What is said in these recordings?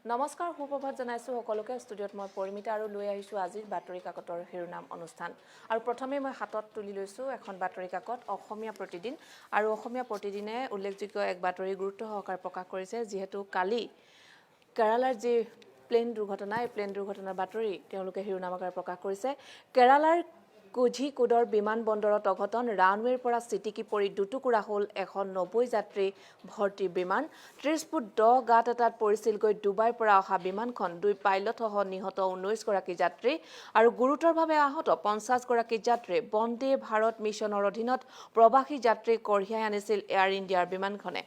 নমস্কাৰ সুপ্ৰভাত জনাইছো সকলোকে ষ্টুডিঅত মই পৰিমিতা আৰু লৈ আহিছো আজিৰ বাতৰি কাকতৰ শিৰোনাম অনুষ্ঠান আৰু প্ৰথমে মই হাতত তুলি লৈছো এখন বাতৰি কাকত অসমীয়া প্ৰতিদিন আৰু অসমীয়া প্ৰতিদিনে উল্লেখযোগ্য এক বাতৰি গুৰুত্ব সহকাৰে প্ৰকাশ কৰিছে যেহেতু কালি কেৰালাৰ যি প্লেন দুৰ্ঘটনা এই প্লেন দুৰ্ঘটনাৰ বাতৰি তেওঁলোকে শিৰোনাম আকাৰে প্ৰকাশ কৰিছে কেৰালাৰ কোঝিকোডৰ বিমান বন্দৰত অঘটন ৰানৱেৰ পৰা চিটিকি পৰি দুটুকুৰা হ'ল 190 যাত্ৰী ভৰ্তি বিমান 30 ফুট দ গাত এটাত পৰিছিলগৈ ডুবাইৰ পৰা অহা বিমানখন দুই পাইলটসহ নিহত 19 গৰাকী যাত্ৰী আৰু গুৰুতৰভাৱে আহত 50 গৰাকী যাত্ৰী বন্দে ভাৰত মিছনৰ অধীনত প্ৰবাসী যাত্ৰী কঢ়িয়াই আনিছিল এয়াৰ ইণ্ডিয়াৰ বিমানখনে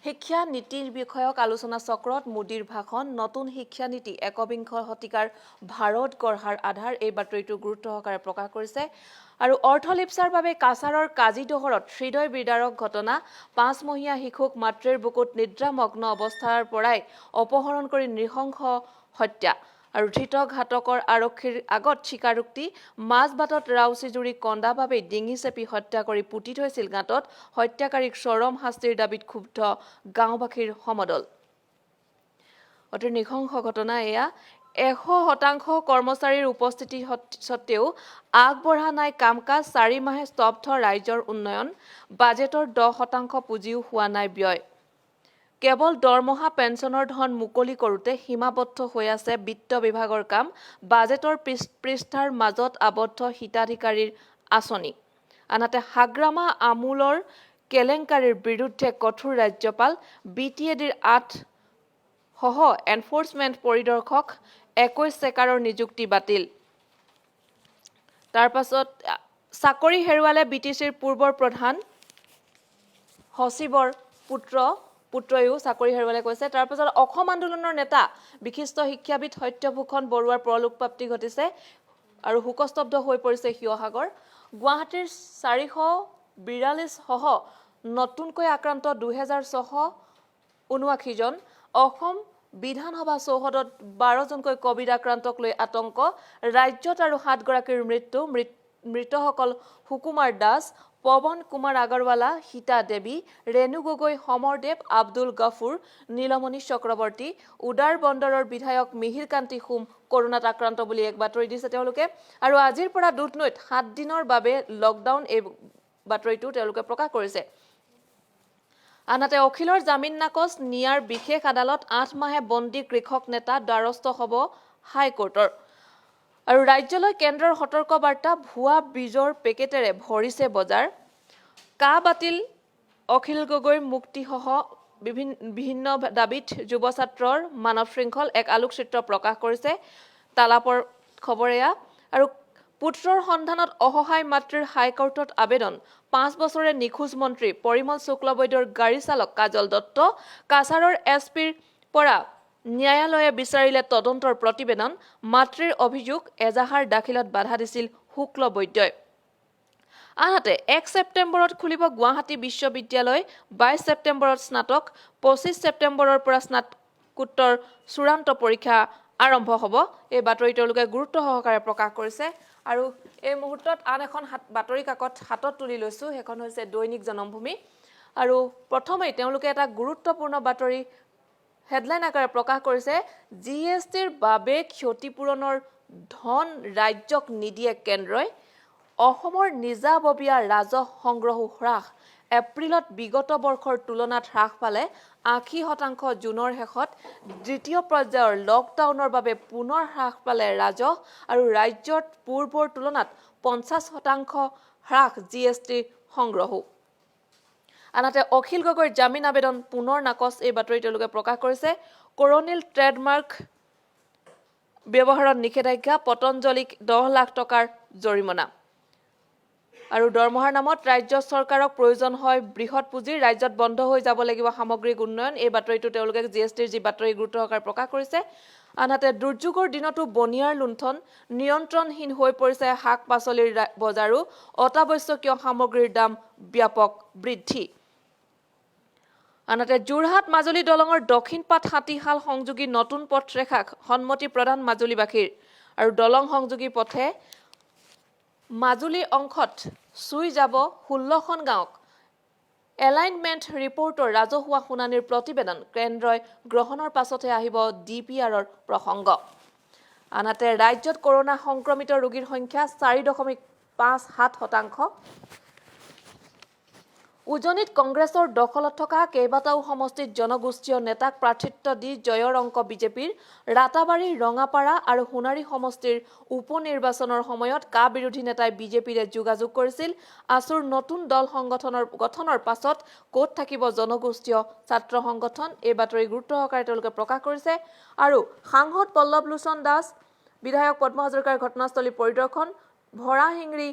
শিক্ষা নীতিৰ বিষয়ক আলোচনা চক্ৰত মোদীৰ ভাষণ নতুন শিক্ষা নীতি একবিংশ শতিকাৰ ভাৰত গঢ়াৰ আধাৰ এই বাতৰিটো গুৰুত্ব সহকাৰে প্ৰকাশ কৰিছে আৰু অৰ্থলিপ্সাৰ বাবে কাছাৰৰ কাজিদহৰত হৃদয় বিদাৰক ঘটনা 5 মহীয়া শিশুক মাতৃৰ বুকুত নিদ্ৰামগ্ন অৱস্থাৰ পৰাই অপহৰণ কৰি নৃশংস হত্যা আৰু ধৃত ঘাতকৰ আৰক্ষীৰ আগত স্বীকাৰোক্তি মাজবাটত ৰাউচি জুৰি কন্দাভাৱে ডিঙি চেপি হত্যা কৰি পুতি থৈছিল গাঁতত হত্যাকাৰীক চৰম শাস্তিৰ দাবীত ক্ষুব্ধ গাঁওবাসীৰ সমদল অতি নৃশংস ঘটনা এয়া 100% কৰ্মচাৰীৰ উপস্থিতি সত্ত্বেও আগবঢ়া নাই কামকাজ 4 মাহে স্তব্ধ ৰাজ্যৰ উন্নয়ন বাজেটৰ 10% পুঁজিও হোৱা নাই ব্যয় কেৱল দৰমহা পেঞ্চনৰ ধন মুকলি কৰোতে সীমাবদ্ধ হৈ আছে বিত্ত বিভাগৰ কাম বাজেটৰ পৃষ্ঠাৰ মাজত আবদ্ধ হিতাধিকাৰীৰ আঁচনি আনহাতে হাগ্ৰামা আমুলৰ কেলেংকাৰীৰ বিৰুদ্ধে কঠোৰ ৰাজ্যপাল বিটিএডিৰ 8 সহ এনফোৰ্সমেন্ট পৰিদৰ্শক 21 চেকাৰৰ নিযুক্তি বাতিল তাৰ পাছত চাকৰি হেৰুৱালে বিটিচিৰ পূৰ্বৰ প্ৰধান সচিবৰ পুত্ৰয়ো চাকৰি হেৰুৱালে কৈছে তাৰ পাছত অসম আন্দোলনৰ নেতা বিশিষ্ট শিক্ষাবিদ সত্যভূষণ বৰুৱাৰ পৰলোকপ্ৰাপ্তি ঘটিছে আৰু হুকস্তব্ধ হৈ পৰিছে শিৱসাগৰ গুৱাহাটীৰ 442 সহ নতুনকৈ আক্ৰান্ত 2679 জন অসম বিধানসভা চৌহদত 12 জনকৈ কোভিড আক্ৰান্তক লৈ আতংক ৰাজ্যত আৰু 7 গৰাকীৰ মৃত্যু মৃতসকল সুকুমাৰ দাস পৱন কুমাৰ আগৰৱালা হিতা দেৱী ৰেণু গগৈ সমৰদেৱ আব্দুল গফুৰ নীলমণি চক্ৰৱৰ্তী উদাৰ বন্দৰৰ বিধায়ক মিহিৰ কান্তি হুম কৰোনাত আক্ৰান্ত বুলি এক বাতৰি দিছে তেওঁলোকে আৰু আজিৰ পৰা দুধনৈত 7 দিনৰ বাবে লকডাউন এই বাতৰিটো তেওঁলোকে প্ৰকাশ কৰিছে আনহাতে অখিলৰ জামিন নাকচ নিয়াৰ বিশেষ আদালত 8 মাহে বন্দী কৃষক নেতা দ্বাৰস্থ হ'ব হাইকোৰ্টৰ আৰু ৰাজ্যলৈ কেন্দ্ৰৰ সতৰ্ক বাৰ্তা ভুৱা বীজৰ পেকেটেৰে ভৰিছে বজাৰ কা বাতিল অখিল গগৈৰ মুক্তিসহ বিভিন্ন দাবীত যুৱ ছাত্ৰৰ মানৱ শৃংখল এক আলোকচিত্ৰ প্ৰকাশ কৰিছে তালাপৰ খবৰ এয়া আৰু পুত্ৰৰ সন্ধানত অসহায় মাতৃৰ হাইকোৰ্টত আবেদন 5 বছৰে নিখোজ মন্ত্ৰী পৰিমল শুক্লবৈদ্যৰ গাড়ী চালক কাজল দত্ত কাছাৰৰ এছপিৰ পৰা ন্যায়ালয়ে বিচাৰিলে তদন্তৰ প্ৰতিবেদন মাতৃৰ অভিযোগ এজাহাৰ দাখিলত বাধা দিছিল শুক্লবৈদ্যই আনহাতে 1 ছেপ্টেম্বৰত খুলিব গুৱাহাটী বিশ্ববিদ্যালয় 22 ছেপ্টেম্বৰত স্নাতক 25 ছেপ্টেম্বৰৰ পৰা স্নাতকোত্তৰ চূড়ান্ত পৰীক্ষা আৰম্ভ হ'ব এই বাতৰি তেওঁলোকে গুৰুত্ব সহকাৰে প্ৰকাশ কৰিছে আৰু এই মুহূৰ্তত আন এখন বাতৰি কাকত হাতত তুলি লৈছো হেখন হৈছে দৈনিক জনমভূমি আৰু প্ৰথমেই তেওঁলোকে এটা গুৰুত্বপূৰ্ণ বাতৰি হেডলাইন আকাৰে প্ৰকাশ কৰিছে জিএছটিৰ বাবে ক্ষতিপূৰণৰ ধন ৰাজ্যক নিদিয়ে কেন্দ্ৰই অসমৰ নিজাববীয়া ৰাজহ সংগ্ৰহ হ্ৰাস এপ্ৰিলত বিগত বৰ্ষৰ তুলনাত হ্ৰাস পালে 80% জুনৰ শেষত দ্বিতীয় পৰ্যায়ৰ লকডাউনৰ বাবে পুনৰ হ্ৰাস পালে ৰাজহ আৰু ৰাজ্যত পূৰ্বৰ তুলনাত 50% হ্ৰাস জিএছটি সংগ্ৰহ আনহাতে অখিল গগৈৰ জামিন আবেদন পুনৰ নাকচ এই বাতৰি তেওঁলোকে প্ৰকাশ কৰিছে কৰনিল ট্ৰেডমাৰ্ক ব্যৱহাৰত নিষেধাজ্ঞা পতঞ্জলিক 10 লাখ টকাৰ জৰিমনা আৰু দৰমহাৰ নামত ৰাজ্য চৰকাৰক প্ৰয়োজন হয় বৃহৎ পুঁজি ৰাজ্যত বন্ধ হৈ যাব লাগিব সামগ্ৰিক উন্নয়ন এই বাতৰিটো তেওঁলোকে জিএছটিৰ যি বাতৰি গুৰুত্ব সহকাৰে প্ৰকাশ কৰিছে আনহাতে দুৰ্যোগৰ দিনতো বনিয়াৰ লুণ্ঠন নিয়ন্ত্ৰণহীন হৈ পৰিছে শাক পাচলিৰ বজাৰো অত্যাৱশ্যকীয় সামগ্ৰীৰ দাম ব্যাপক বৃদ্ধি আনহাতে যোৰহাট মাজুলী দলঙৰ দক্ষিণ পাট হাতীশাল সংযোগী নতুন পথৰেখাক সন্মতি প্ৰদান মাজুলীবাসীৰ আৰু দলং সংযোগী পথে মাজুলী অংশত চুই যাব 16খন গাঁৱক এলাইনমেণ্ট ৰিপৰ্টৰ ৰাজহুৱা শুনানিৰ প্ৰতিবেদন কেন্দ্ৰই গ্ৰহণৰ পাছতহে আহিব DPRৰ প্ৰসংগ। আনহাতে ৰাজ্যত কৰোনা সংক্ৰমিত ৰোগীৰ সংখ্যা 4.57%। উজনিত কংগ্ৰেছৰ দখলত থকা কেইবাটাও সমষ্টিত জনগোষ্ঠীয় নেতাক প্ৰাৰ্থিত্ব দি জয়ৰ অংক বিজেপিৰ। ৰাতাবাৰী, ৰঙাপাৰা আৰু সোণাৰী সমষ্টিৰ উপ নিৰ্বাচনৰ সময়ত কা বিৰোধী নেতাই বিজেপিৰে যোগাযোগ কৰিছিল। আছুৰ নতুন দল গঠনৰ পাছত ক'ত থাকিব জনগোষ্ঠীয় ছাত্ৰ সংগঠন, এই বাতৰি গুৰুত্ব সহকাৰে তেওঁলোকে প্ৰকাশ কৰিছে। আৰু সাংসদ পল্লৱ লোচন দাস, বিধায়ক পদ্ম হাজৰিকাৰ ঘটনাস্থলী পৰিদৰ্শন। ভৰাহিংৰি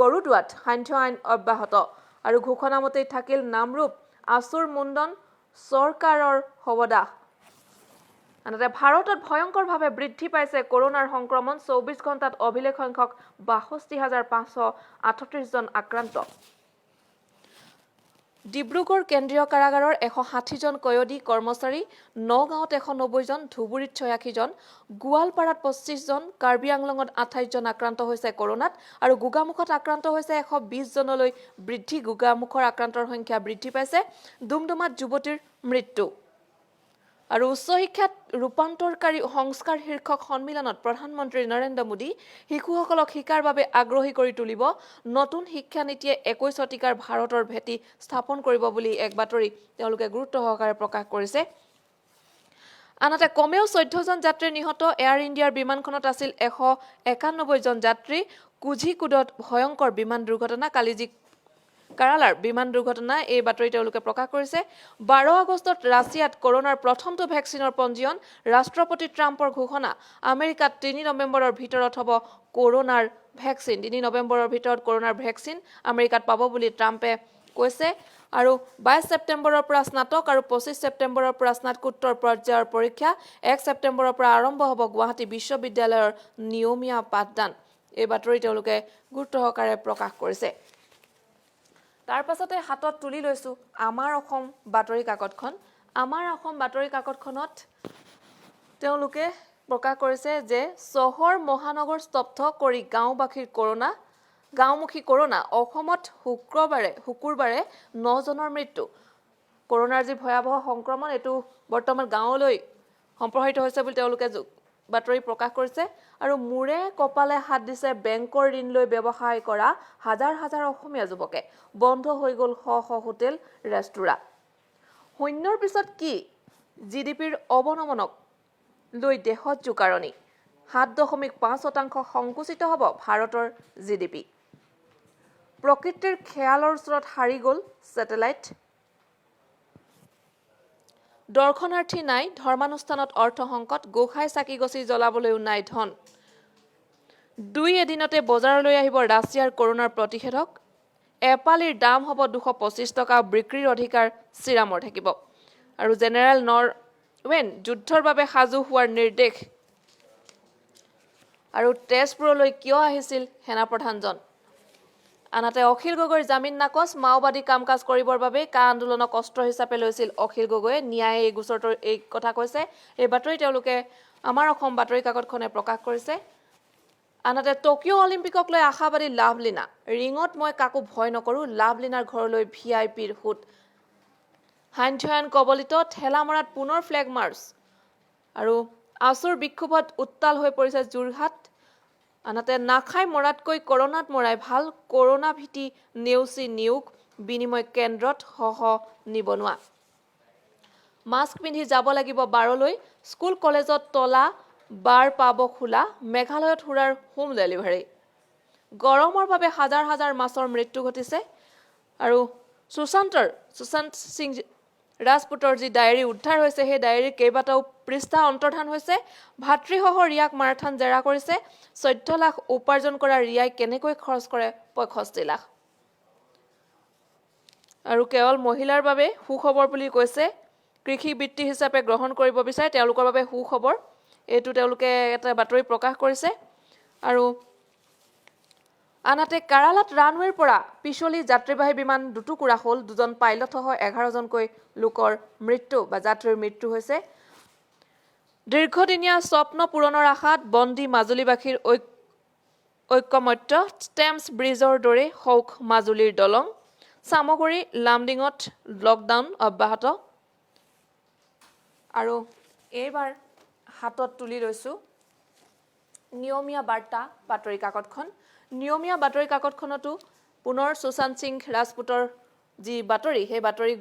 গৰুদুৱাত সান্ধ্য আইন অব্যাহত আৰু ঘোষণা মতেই থাকিল নামৰূপ। আছুৰ মুণ্ডন চৰকাৰৰ হবদাহ। আনহাতে ভাৰতত ভয়ংকৰভাৱে বৃদ্ধি পাইছে কৰোনাৰ সংক্ৰমণ। 24 ঘণ্টাত অভিলেখ সংখ্যক 62,538 জন আক্ৰান্ত। ডিব্ৰুগড় কেন্দ্ৰীয় কাৰাগাৰৰ 160 জন কয়দী কৰ্মচাৰী, নগাঁৱত 190 জন, ধুবুৰীত 86 জন, গোৱালপাৰাত 25 জন, কাৰ্বি আংলঙত 28 জন আক্ৰান্ত হৈছে কৰোনাত আৰু গোগামুখত আক্ৰান্ত হৈছে 120 জনলৈ বৃদ্ধি। গোগামুখৰ আক্ৰান্তৰ সংখ্যা বৃদ্ধি পাইছে। ডুমডুমাত যুৱতীৰ মৃত্যু। আৰু উচ্চ শিক্ষাত ৰূপান্তৰকাৰী সংস্কাৰ শীৰ্ষক সন্মিলনত প্ৰধানমন্ত্ৰী নৰেন্দ্ৰ মোদী শিশুসকলক শিকাৰ বাবে আগ্ৰহী কৰি তুলিব। নতুন শিক্ষানীতিয়ে 21 শতিকাৰ ভাৰতৰ ভেটি স্থাপন কৰিব বুলি এক বাতৰি তেওঁলোকে গুৰুত্ব সহকাৰে প্ৰকাশ কৰিছে। আনহাতে কমেও 14 জন যাত্ৰী নিহত। এয়াৰ ইণ্ডিয়াৰ বিমানখনত আছিল 191 জন যাত্ৰী। কোঝিকোডত ভয়ংকৰ বিমান দুৰ্ঘটনা। কালি যি কেৰালাৰ বিমান দুৰ্ঘটনা, এই বাতৰি তেওঁলোকে প্ৰকাশ কৰিছে। 12 আগষ্টত ৰাছিয়াত কৰোনাৰ প্ৰথমটো ভেকচিনৰ পঞ্জীয়ন। ৰাষ্ট্ৰপতি ট্ৰাম্পৰ ঘোষণা, আমেৰিকাত 3 নৱেম্বৰৰ ভিতৰত হ'ব কৰোনাৰ ভেকচিন। 3 নৱেম্বৰৰ ভিতৰত কৰোনাৰ ভেকচিন আমেৰিকাত পাব বুলি ট্ৰাম্পে কৈছে। আৰু 22 ছেপ্টেম্বৰৰ পৰা স্নাতক আৰু 25 ছেপ্টেম্বৰৰ পৰা স্নাতকোত্তৰ পৰ্যায়ৰ পৰীক্ষা। 1 ছেপ্টেম্বৰৰ পৰা আৰম্ভ হ'ব গুৱাহাটী বিশ্ববিদ্যালয়ৰ নিয়মীয়া পাঠদান। এই বাতৰি তেওঁলোকে গুৰুত্ব সহকাৰে প্ৰকাশ কৰিছে। তাৰ পাছতে হাতত তুলি লৈছো আমাৰ অসম বাতৰি কাকতখন। আমাৰ অসম বাতৰি কাকতখনত তেওঁলোকে প্ৰকাশ কৰিছে যে চহৰ মহানগৰ স্তব্ধ কৰি গাঁওমুখী কৰোনা। অসমত শুকুৰবাৰে 9 জনৰ মৃত্যু। কৰোনাৰ যি ভয়াৱহ সংক্ৰমণ, এইটো বৰ্তমান গাঁৱলৈ সম্প্ৰসাৰিত হৈছে বুলি তেওঁলোকে বাতৰি প্ৰকাশ কৰিছে। আৰু মূৰে কপালে হাত দিছে বেংকৰ ঋণ লৈ ব্যৱসায় কৰা হাজাৰ হাজাৰ অসমীয়া যুৱকে। বন্ধ হৈ গ'ল শ শ হোটেল, ৰেস্তোৰাঁ। শূন্যৰ পিছত কি? GDPৰ অৱনমনক লৈ দেশত জোকাৰণি। 7.5% সংকুচিত হ'ব ভাৰতৰ GDP। প্ৰকৃতিৰ খেয়ালৰ ওচৰত হাৰি গ'ল ছেটেলাইট। দৰ্শনাৰ্থী নাই, ধৰ্মানুষ্ঠানত অৰ্থ সংকট। গোসাঁই চাকি গছি জ্বলাবলৈও নাই ধন। 2 এদিনতে বজাৰলৈ আহিব ৰাছিয়াৰ কৰোনাৰ প্ৰতিষেধক। এপালিৰ দাম হ'ব 225 টকা। বিক্ৰীৰ অধিকাৰ চিৰামৰ থাকিব। আৰু জেনেৰেল নৰৱেন যুদ্ধৰ বাবে সাজু হোৱাৰ নিৰ্দেশ। আৰু তেজপুৰলৈ কিয় আহিছিল সেনাপ্ৰধানজন? আনহাতে অখিল গগৈৰ জামিন নাকচ। মাওবাদী কাম কাজ কৰিবৰ বাবে কা আন্দোলনক অস্ত্ৰ হিচাপে লৈছিল অখিল গগৈয়ে। ন্যায়ে এই গোচৰটোৰ এই কথা কৈছে। এই বাতৰি তেওঁলোকে আমাৰ অসম বাতৰি কাকতখনে প্ৰকাশ কৰিছে। আনহাতে টকিঅ' অলিম্পিকক লৈ আশাবাদী লাভলীনা। ৰিঙত মই কাকো ভয় নকৰোঁ, লাভলীনাৰ ঘৰলৈ VIPৰ সোঁত। সান্ধ্য আইন কবলিত, ঠেলামৰাত পুনৰ ফ্লেগ মাৰ্চ। আৰু আছুৰ বিক্ষোভত উত্তাল হৈ পৰিছে যোৰহাট। আনহাতে নাখাই মৰাতকৈ কৰোনাত মৰাই ভাল। কৰোনা ভীতি নেওচি নিয়োগ বিনিময় কেন্দ্ৰত সহ নিবনুৱা। মাস্ক পিন্ধি যাব লাগিব বাৰলৈ। স্কুল কলেজত তলা, বাৰ পাব খোলা। মেঘালয়ত সুৰাৰ হোম ডেলিভাৰী। গৰমৰ বাবে হাজাৰ হাজাৰ মাছৰ মৃত্যু ঘটিছে। আৰু সুশান্ত সিং ৰাজপুতৰ যি ডায়েৰী উদ্ধাৰ হৈছে, সেই ডায়েৰীৰ কেইবাটাও পৃষ্ঠা অন্তৰ্ধান হৈছে। ভাতৃসহ ৰিয়াক মাৰথান জেৰা কৰিছে। 14 লাখ উপাৰ্জন কৰা ৰিয়াই কেনেকৈ খৰচ কৰে 65 লাখ। আৰু কেৱল মহিলাৰ বাবে সুখবৰ বুলি কৈছে। কৃষি বৃত্তি হিচাপে গ্ৰহণ কৰিব বিচাৰে তেওঁলোকৰ বাবে সুখবৰ। এইটো তেওঁলোকে এটা বাতৰি প্ৰকাশ কৰিছে। আৰু আনহাতে কেৰালাত ৰানৱেৰ পৰা পিছলি যাত্ৰীবাহী বিমান দুটুকুৰা হ'ল। 2জন পাইলটসহ 11 জনকৈ লোকৰ মৃত্যু বা যাত্ৰীৰ মৃত্যু হৈছে। দীৰ্ঘদিনীয়া স্বপ্ন পূৰণৰ আশাত বন্দী মাজুলীবাসীৰ ঐকমত্য। ষ্টেমছ ব্ৰিজৰ দৰে হওক মাজুলীৰ দলং। সামগুৰি লামডিঙত লকডাউন অব্যাহত আৰু এইবাৰ হাতত তুলি লৈছো নিয়মীয়া বাৰ্তা বাতৰি কাকতখন নিয়মীয়া বাতৰি কাকতখনতো পুনৰ সুশান্ত সিং ৰাজপুতৰ যি বাতৰি সেই বাতৰি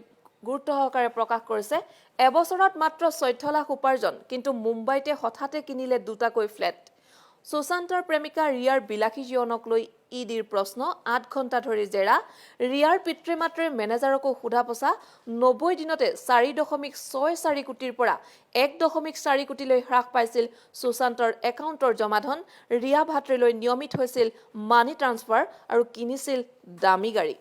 গুৰুত্ব সহকাৰে প্ৰকাশ কৰিছে এবছৰত মাত্ৰ 14 লাখ উপাৰ্জন কিন্তু মুম্বাইতে হঠাতে কিনিলে দুটাকৈ ফ্লেট সুশান্তৰ প্ৰেমিকা ৰিয়াৰ বিলাসী জীৱনক লৈ ইডিৰ প্ৰশ্ন 8 ঘণ্টা ধৰি জেৰা ৰিয়াৰ পিতৃ-মাতৃৰ মেনেজাৰকো সোধা পোছা 90 দিনতে 4.64 কোটিৰ পৰা 1.4 কোটিলৈ হ্ৰাস পাইছিল সুশান্তৰ একাউণ্টৰ জমাধন ৰিয়া ভাতৃলৈ নিয়মিত হৈছিল মানি ট্ৰান্সফাৰ আৰু কিনিছিল দামী গাড়ী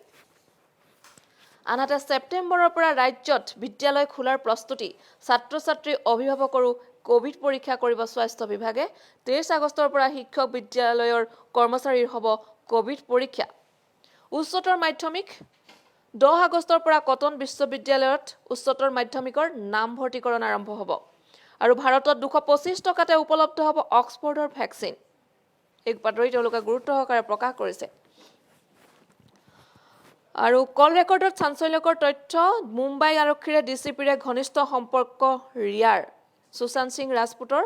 আনহাতে ছেপ্টেম্বৰৰ পৰা ৰাজ্যত বিদ্যালয় খোলাৰ প্ৰস্তুতি ছাত্ৰ-ছাত্ৰী অভিভাৱকৰো কোভিড পৰীক্ষা কৰিব স্বাস্থ্য বিভাগে 23 আগষ্টৰ পৰা শিক্ষক বিদ্যালয়ৰ কৰ্মচাৰীৰ হ'ব কোভিড পৰীক্ষা উচ্চতৰ মাধ্যমিক 10 আগষ্টৰ পৰা কটন বিশ্ববিদ্যালয়ত উচ্চতৰ মাধ্যমিকৰ নামভৰ্তিকৰণ আৰম্ভ হ'ব আৰু ভাৰতত 225 টকাতে উপলব্ধ হ'ব অক্সফৰ্ডৰ ভেকচিন এক বাতৰি তেওঁলোকে গুৰুত্ব সহকাৰে প্ৰকাশ কৰিছে আৰু কল ৰেকৰ্ডত চাঞ্চল্যকৰ তথ্য মুম্বাই আৰক্ষীৰে ডিচিপিৰে ঘনিষ্ঠ সম্পৰ্ক ৰিয়াৰ সুশান্ত সিং ৰাজপুতৰ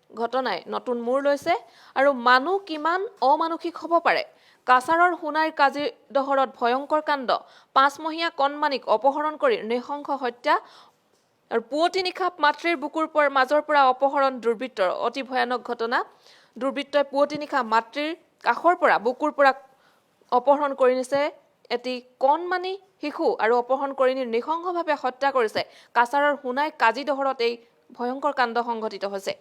ঘটনাই নতুন মূৰ লৈছে আৰু মানুহ কিমান অমানসিক হ'ব পাৰে কাছাৰৰ সোণাইৰ কাজিদহৰত ভয়ংকৰ কাণ্ড 5 মহীয়া কণমানিক অপহৰণ কৰি নৃশংস হত্যা আৰু পুৱতি নিশা মাতৃৰ বুকুৰ মাজৰ পৰা অপহৰণ দুৰ্বৃত্তৰ অতি ভয়ানক ঘটনা দুৰ্বৃত্তই পুৱতি নিশা মাতৃৰ কাষৰ পৰা বুকুৰ পৰা অপহৰণ কৰি নিছে এটি কণমানি শিশু আৰু অপহৰণ কৰি নৃশংসভাৱে হত্যা কৰিছে কাছাৰৰ সোণাই কাজিদহৰত এই ভয়ংকৰ কাণ্ড সংঘটিত হৈছে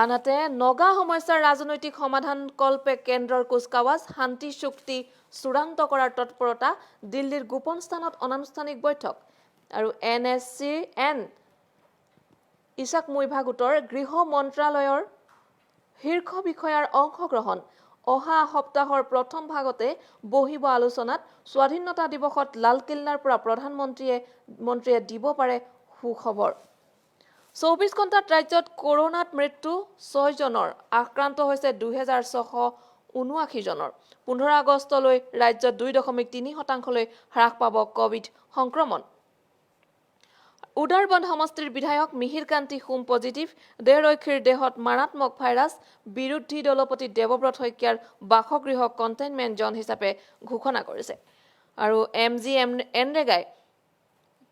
আনহাতে নগা সমস্যাৰ ৰাজনৈতিক সমাধান কল্পে কেন্দ্ৰৰ কুচকাৱাজ শান্তি চুক্তি চূড়ান্ত কৰাৰ তৎপৰতা দিল্লীৰ গোপন স্থানত অনানুষ্ঠানিক বৈঠক আৰু NSCN ইছাক মুইভা গোটৰ গৃহ মন্ত্ৰালয়ৰ শীৰ্ষ বিষয়াৰ অংশগ্ৰহণ অহা সপ্তাহৰ প্ৰথম ভাগতে বহিব আলোচনাত স্বাধীনতা দিৱসত লালকিল্লাৰ পৰা প্ৰধানমন্ত্ৰীয়ে দিব পাৰে সুখবৰ 24 ঘণ্টাত ৰাজ্যত কৰোনাত মৃত্যু 6 জনৰ আক্ৰান্ত হৈছে 2679 জনৰ 15 আগষ্টলৈ ৰাজ্যত 2.3% হ্ৰাস পাব কোভিড সংক্ৰমণ উদাৰবন সমষ্টিৰ বিধায়ক মিহিৰ কান্তি হোম পজিটিভ দেহৰক্ষীৰ দেহত মাৰাত্মক ভাইৰাছ বিৰোধী দলপতি দেৱব্ৰত শইকীয়াৰ বাসগৃহ কণ্টেইনমেণ্ট জন হিচাপে ঘোষণা কৰিছে আৰু MGNৰেগাই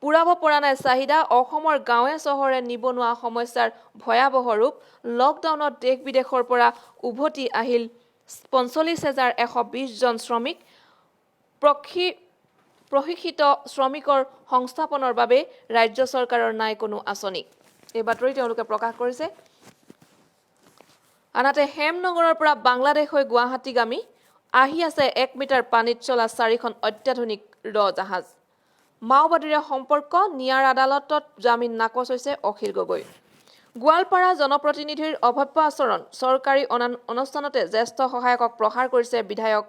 পুৰাব পৰা নাই চাহিদা অসমৰ গাঁৱে চহৰে নিবনুৱা সমস্যাৰ ভয়াৱহ ৰূপ লকডাউনত দেশ বিদেশৰ পৰা উভতি আহিল 45,120 জন শ্ৰমিক প্ৰশিক্ষিত শ্ৰমিকৰ সংস্থাপনৰ বাবে ৰাজ্য চৰকাৰৰ নাই কোনো আঁচনি এই বাতৰি তেওঁলোকে প্ৰকাশ কৰিছে আনহাতে হেমনগৰৰ পৰা বাংলাদেশ হৈ গুৱাহাটীগামী আহি আছে 1 মিটাৰ পানীত চলা 4খন অত্যাধুনিক জাহাজ মাওবাদীৰে সম্পৰ্ক নিয়াৰ আদালতত জামিন নাকচ হৈছে অখিল গগৈ গোৱালপাৰা জনপ্ৰতিনিধিৰ অভব্য আচৰণ চৰকাৰী অনুষ্ঠানতে জ্যেষ্ঠ সহায়কক প্ৰহাৰ কৰিছে বিধায়ক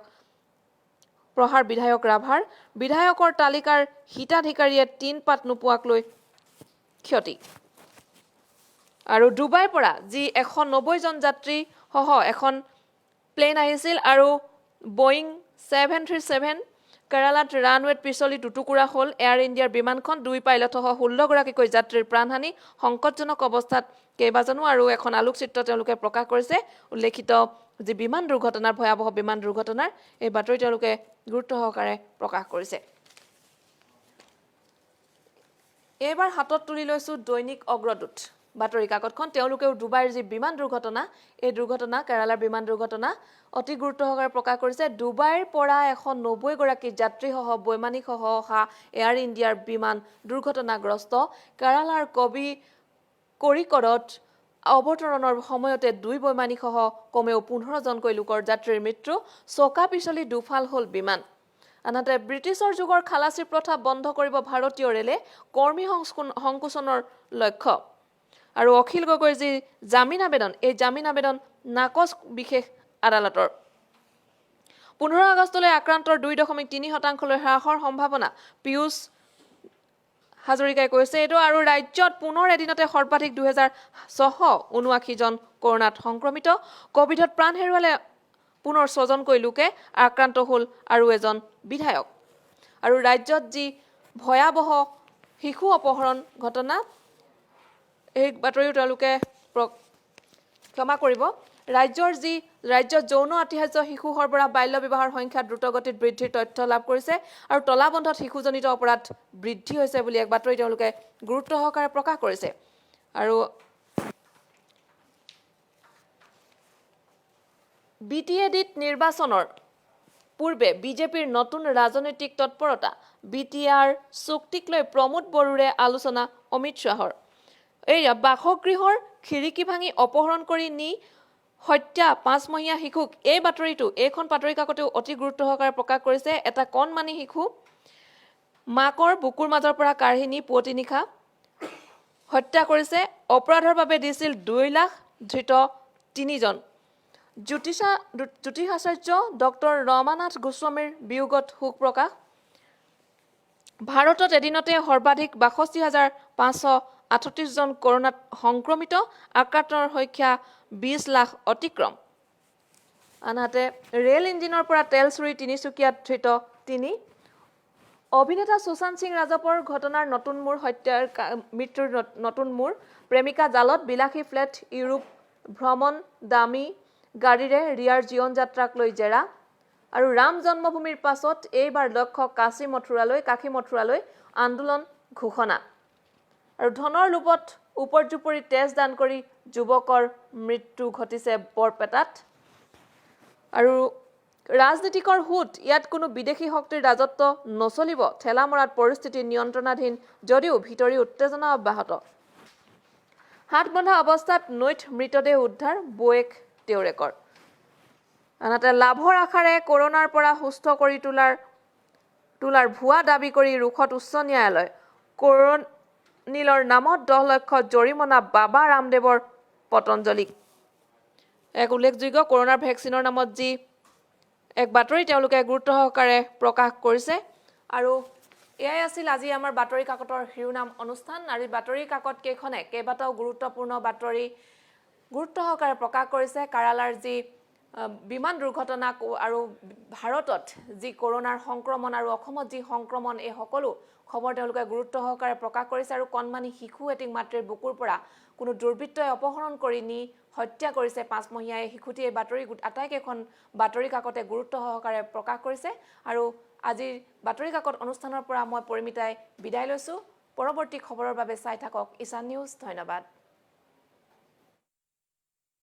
ৰাভাৰ বিধায়কৰ তালিকাৰ হিতাধিকাৰীয়ে 3 পাত নোপোৱাকলৈ ক্ষতি আৰু ডুবাইৰ পৰা যি 190 জন যাত্ৰী সহ এখন প্লেন আহিছিল আৰু বোয়িং 737 কেৰালাত ৰানৱেত পিছলি টুটুকুৰা হ'ল এয়াৰ ইণ্ডিয়াৰ বিমানখন 2 পাইলট সহ 16 গৰাকীকৈ যাত্ৰীৰ প্ৰাণহানি সংকটজনক অৱস্থাত কেইবাজনো আৰু এখন আলোকচিত্ৰ তেওঁলোকে প্ৰকাশ কৰিছে উল্লেখিত যি বিমান দুৰ্ঘটনাৰ ভয়াৱহ বিমান দুৰ্ঘটনাৰ এই বাতৰি তেওঁলোকে গুৰুত্ব সহকাৰে প্ৰকাশ কৰিছে এবাৰ হাতত তুলি লৈছো দৈনিক অগ্ৰদূত বাতৰি কাকতখন তেওঁলোকেও ডুবাইৰ যি বিমান দুৰ্ঘটনা এই দুৰ্ঘটনা কেৰালাৰ বিমান দুৰ্ঘটনা অতি গুৰুত্ব সহকাৰে প্ৰকাশ কৰিছে ডুবাইৰ পৰা 190 গৰাকী যাত্ৰী সহ বৈমানিক সহ অহা এয়াৰ ইণ্ডিয়াৰ বিমান দুৰ্ঘটনাগ্ৰস্ত কেৰালাৰ কৰিকৰত অৱতৰণৰ সময়তে 2 বৈমানিক সহ কমেও 15 জনকৈ লোকৰ যাত্ৰীৰ মৃত্যু চকা পিছলি দুফাল হ'ল বিমান আনহাতে ব্ৰিটিছৰ যুগৰ খালাচী প্ৰথা বন্ধ কৰিব ভাৰতীয় ৰেলে কৰ্মী সংকোচনৰ লক্ষ্য আৰু অখিল গগৈৰ যি জামিন আবেদন এই জামিন আবেদন নাকচ বিশেষ আদালতৰ 15 আগষ্টলৈ আক্ৰান্তৰ 2.3% হ্ৰাসৰ সম্ভাৱনা পিয়ুষ হাজৰিকাই কৈছে এইটো আৰু ৰাজ্যত পুনৰ এদিনতে সৰ্বাধিক 2679 জন কৰোনাত সংক্ৰমিত কোভিডত প্ৰাণ হেৰুৱালে পুনৰ 6জনকৈ লোকে আক্ৰান্ত হ'ল আৰু এজন বিধায়ক। আৰু ৰাজ্যত যি ভয়াৱহ শিশু অপহৰণ ঘটনা, এই বাতৰিও তেওঁলোকে ক্ষমা কৰিব, ৰাজ্যত যৌন আতিশয্য, শিশু সৰবৰাহ, বাল্য বিবাহৰ সংখ্যা দ্ৰুতগতিত বৃদ্ধিৰ তথ্য লাভ কৰিছে আৰু তলাবন্ধত শিশুজনিত অপৰাধ বৃদ্ধি হৈছে বুলি এক বাতৰি তেওঁলোকে গুৰুত্ব সহকাৰে প্ৰকাশ কৰিছে। আৰু BTADত নিৰ্বাচনৰ পূৰ্বে বিজেপিৰ নতুন ৰাজনৈতিক তৎপৰতা, BTR চুক্তিক লৈ প্ৰমোদ বড়োৰে আলোচনা অমিত শ্বাহৰ। এয়া বাসগৃহৰ খিৰিকী ভাঙি অপহৰণ কৰি নি হত্যা 5মহীয়া শিশুক, এই বাতৰিটো এইখন বাতৰি কাকতেও অতি গুৰুত্ব সহকাৰে প্ৰকাশ কৰিছে। এটা কণমানি শিশু মাকৰ বুকুৰ মাজৰ পৰা কাঢ়ি নি পুৱতি নিশা হত্যা কৰিছে। অপৰাধৰ বাবে দিছিল 2 লাখ, ধৃত 3জন। জ্যোতিষাচাৰ্য ডক্টৰ ৰমানাথ গোস্বামীৰ বিয়োগত শোক প্ৰকাশ। ভাৰতত এদিনতে সৰ্বাধিক 62,538জন কৰোনাত সংক্ৰমিত, আক্ৰান্তৰ সংখ্যা 20 লাখ অতিক্ৰম। আনহাতে ৰেল ইঞ্জিনৰ পৰা তেল চুৰি, তিনিচুকীয়াত ধৃত 3। অভিনেতা সুশান্ত সিং ৰাজপুতৰ ঘটনাৰ নতুন মূৰ, হত্যাৰ মৃত্যুৰ নতুন মূৰ। প্ৰেমিকা জালত, বিলাসী ফ্লেট, ইউৰোপ ভ্ৰমণ, দামী গাড়ীৰে ৰিয়াৰ জীৱন যাত্ৰাক লৈ জেৰা। আৰু ৰাম জন্মভূমিৰ পাছত এইবাৰ লক্ষ্য কাশী মথুৰালৈ আন্দোলন ঘোষণা। আৰু ধনৰ লোভত উপৰ্যুপৰি তেজ দান কৰি যুৱকৰ মৃত্যু ঘটিছে বৰপেটাত। আৰু ৰাজনীতিকৰ সুত, ইয়াত কোনো বিদেশী শক্তিৰ ৰাজত্ব নচলিব, ঠেলা মৰাত পৰিস্থিতি নিয়ন্ত্ৰণাধীন যদিও ভিতৰি উত্তেজনা অব্যাহত। হাত বন্ধা অৱস্থাত নৈত মৃতদেহ উদ্ধাৰ, বৌয়েক তেওৰেকৰ। আনহাতে লাভৰ আশাৰে কৰোনাৰ পৰা সুস্থ কৰি তোলাৰ ভুৱা দাবী কৰি ৰোষত উচ্চ ন্যায়ালয়। কৰোনিলৰ নামত 10 লাখ জৰিমনা বাবা ৰামদেৱৰ পতঞ্জলীক। এক উল্লেখযোগ্য কৰোনাৰ ভেকচিনৰ নামত যি এক বাতৰি তেওঁলোকে গুৰুত্ব সহকাৰে প্ৰকাশ কৰিছে। আৰু এয়াই আছিল আজি আমাৰ বাতৰি কাকতৰ শিৰোনাম অনুষ্ঠান। আৰু বাতৰি কাকত কেইখনে কেইবাটাও গুৰুত্বপূৰ্ণ বাতৰি গুৰুত্ব সহকাৰে প্ৰকাশ কৰিছে। কেৰালাৰ যি বিমান দুৰ্ঘটনা আৰু ভাৰতত যি কৰোনাৰ সংক্ৰমণ আৰু অসমত যি সংক্ৰমণ, এই সকলো খবৰ তেওঁলোকে গুৰুত্ব সহকাৰে প্ৰকাশ কৰিছে। আৰু কণমানি শিশু এটিক মাতৃৰ বুকুৰ পৰা কোনো দুৰ্বৃত্তই অপহৰণ কৰি নি হত্যা কৰিছে 5মহীয়া এই শিশুটি। এই বাতৰি আটাইকেইখন বাতৰি কাকতে গুৰুত্ব সহকাৰে প্ৰকাশ কৰিছে। আৰু আজিৰ বাতৰি কাকত অনুষ্ঠানৰ পৰা মই পৰিমিতাই বিদায় লৈছোঁ। পৰৱৰ্তী খবৰৰ বাবে চাই থাকক ঈশান নিউজ। ধন্যবাদ।